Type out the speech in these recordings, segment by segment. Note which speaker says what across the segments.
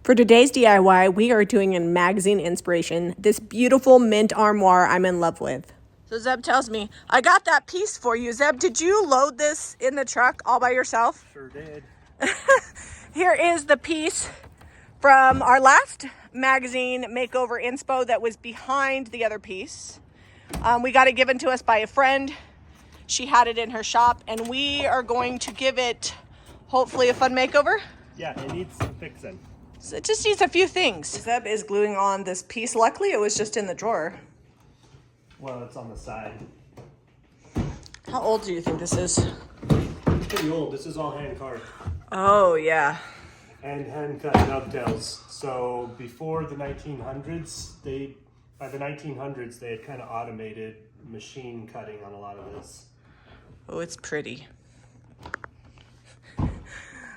Speaker 1: For today's DIY, we are doing a magazine inspiration, this beautiful mint armoire I'm in love with. So Zeb tells me, I got that piece for you. Zeb, did you load this in the truck all by yourself?
Speaker 2: Sure did.
Speaker 1: Here is the piece from our last magazine makeover inspo that was behind the other piece. We got it given to us by a friend. She had it in her shop, and we are going to give it, hopefully, a fun makeover.
Speaker 2: Yeah, it needs some fixing.
Speaker 1: So it just needs a few things. Zeb is gluing on this piece. Luckily, it was just in the drawer.
Speaker 2: Well, it's on the side.
Speaker 1: How old do you think this is?
Speaker 2: It's pretty old. This is all hand carved.
Speaker 1: Oh, yeah.
Speaker 2: And hand cut dovetails. So before the 1900s, by the 1900s, they had kind of automated machine cutting on a lot of this.
Speaker 1: Oh, it's pretty.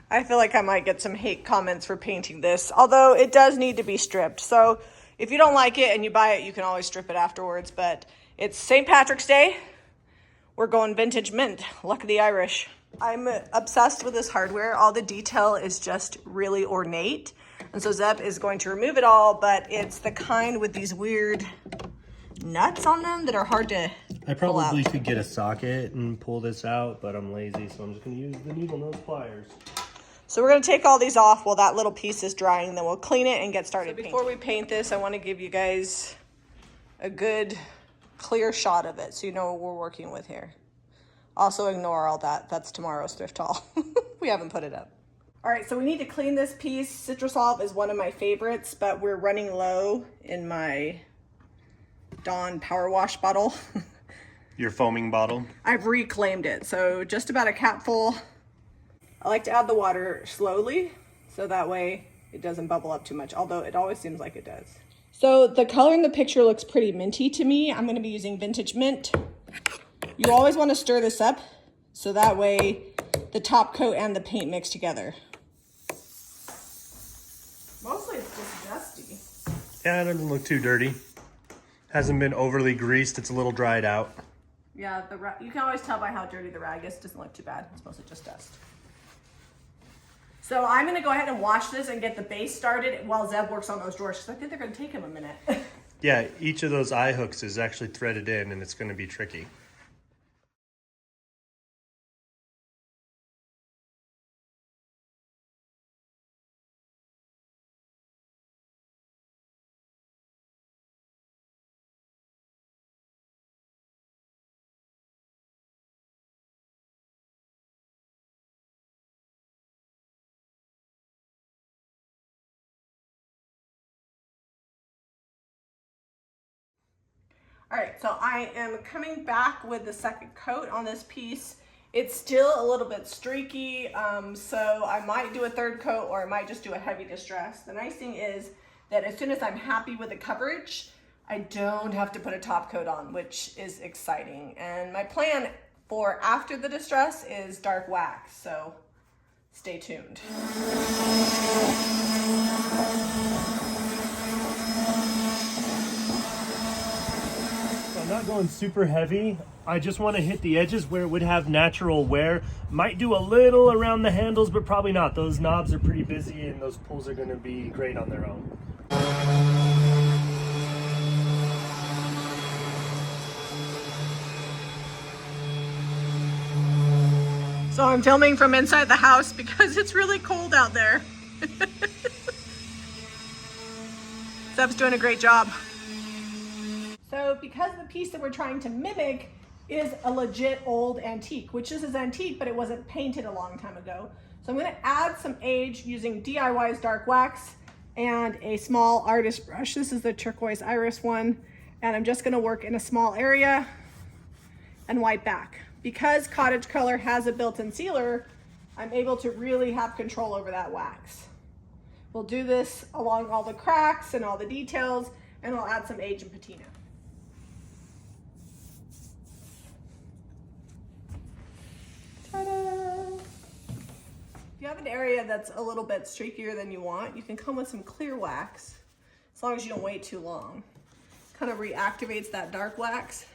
Speaker 1: I feel like I might get some hate comments for painting this, although it does need to be stripped. So if you don't like it and you buy it, you can always strip it afterwards. But it's St. Patrick's Day. We're going vintage mint. Luck of the Irish. I'm obsessed with this hardware. All the detail is just really ornate. And so Zeb is going to remove it all, but it's the kind with these weird nuts on them that are hard to
Speaker 2: I
Speaker 1: pull out.
Speaker 2: probably could get a socket and pull this out, but I'm lazy, so I'm just going to use the needle nose pliers.
Speaker 1: So we're going to take all these off while that little piece is drying, then we'll clean it and get started. So before we paint this, I want to give you guys a good clear shot of it so you know what we're working with here. Also ignore all that. That's tomorrow's thrift haul. We haven't put it up. All right, so we need to clean this piece. Citrusolve is one of my favorites, but we're running low in my Dawn Power Wash bottle.
Speaker 2: Your foaming bottle?
Speaker 1: I've reclaimed it, so just about a capful. I like to add the water slowly, so that way it doesn't bubble up too much, although it always seems like it does. So the color in the picture looks pretty minty to me. I'm gonna be using vintage mint. You always wanna stir this up, so that way the top coat and the paint mix together. Mostly it's just dusty.
Speaker 2: Yeah, it doesn't look too dirty. Hasn't been overly greased, it's a little dried out.
Speaker 1: Yeah, you can always tell by how dirty the rag is. It doesn't look too bad. It's mostly just dust. So I'm gonna go ahead and wash this and get the base started while Zeb works on those drawers, because I think they're gonna take him a minute.
Speaker 2: Yeah, each of those eye hooks is actually threaded in, and it's going to be tricky.
Speaker 1: All right, so I am coming back with the second coat on this piece. It's still a little bit streaky, so I might do a third coat, or I might just do a heavy distress. The nice thing is that as soon as I'm happy with the coverage, I don't have to put a top coat on, which is exciting. And my plan for after the distress is dark wax, so stay tuned.
Speaker 2: I'm not going super heavy. I just want to hit the edges where it would have natural wear. Might do a little around the handles, but probably not. Those knobs are pretty busy, and those pulls are going to be great on their own.
Speaker 1: So I'm filming from inside the house because it's really cold out there. Zeb's doing a great job. So because the piece that we're trying to mimic is a legit old antique, which this is antique, but it wasn't painted a long time ago. So I'm gonna add some age using DIY's dark wax and a small artist brush. This is the turquoise iris one. And I'm just gonna work in a small area and wipe back. Because Cottage Color has a built-in sealer, I'm able to really have control over that wax. We'll do this along all the cracks and all the details, and we'll add some age and patina. Ta-da! If you have an area that's a little bit streakier than you want, you can come with some clear wax, as long as you don't wait too long. Kind of reactivates that dark wax,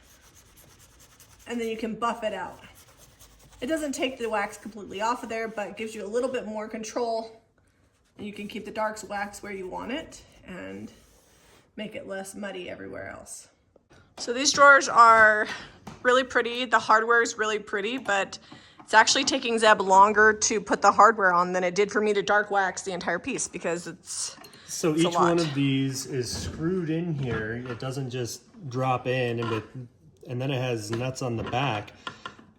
Speaker 1: and then you can buff it out. It doesn't take the wax completely off of there, but it gives you a little bit more control And you can keep the dark wax where you want it and make it less muddy everywhere else. So these drawers are really pretty. The hardware is really pretty, but it's actually taking Zeb longer to put the hardware on than it did for me to dark wax the entire piece because it's
Speaker 2: So each one of these is screwed in here. It doesn't just drop in, and then it has nuts on the back,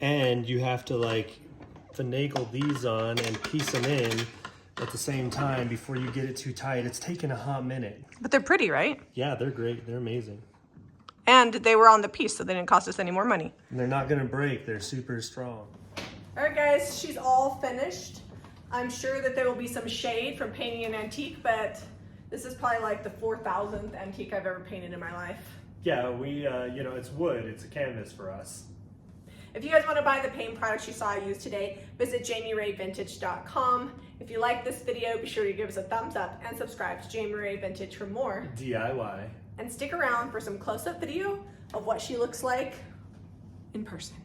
Speaker 2: and you have to like finagle these on and piece them in at the same time before you get it too tight. It's taken a hot minute.
Speaker 1: But they're pretty, right?
Speaker 2: Yeah, they're great. They're amazing.
Speaker 1: And they were on the piece, so they didn't cost us any more money.
Speaker 2: And they're not gonna break. They're super strong.
Speaker 1: All right, guys, she's all finished. I'm sure that there will be some shade from painting an antique, but this is probably like the 4,000th antique I've ever painted in my life.
Speaker 2: Yeah, we, it's wood. It's a canvas for us.
Speaker 1: If you guys want to buy the paint products you saw I used today, visit JamieRayVintage.com. If you like this video, be sure to give us a thumbs up and subscribe to Jamie Ray Vintage for more
Speaker 2: DIY.
Speaker 1: And stick around for some close-up video of what she looks like in person.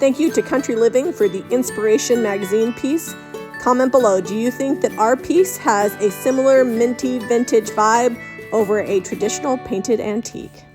Speaker 1: Thank you to Country Living for the Inspiration Magazine piece. Comment below, do you think that our piece has a similar minty vintage vibe over a traditional painted antique?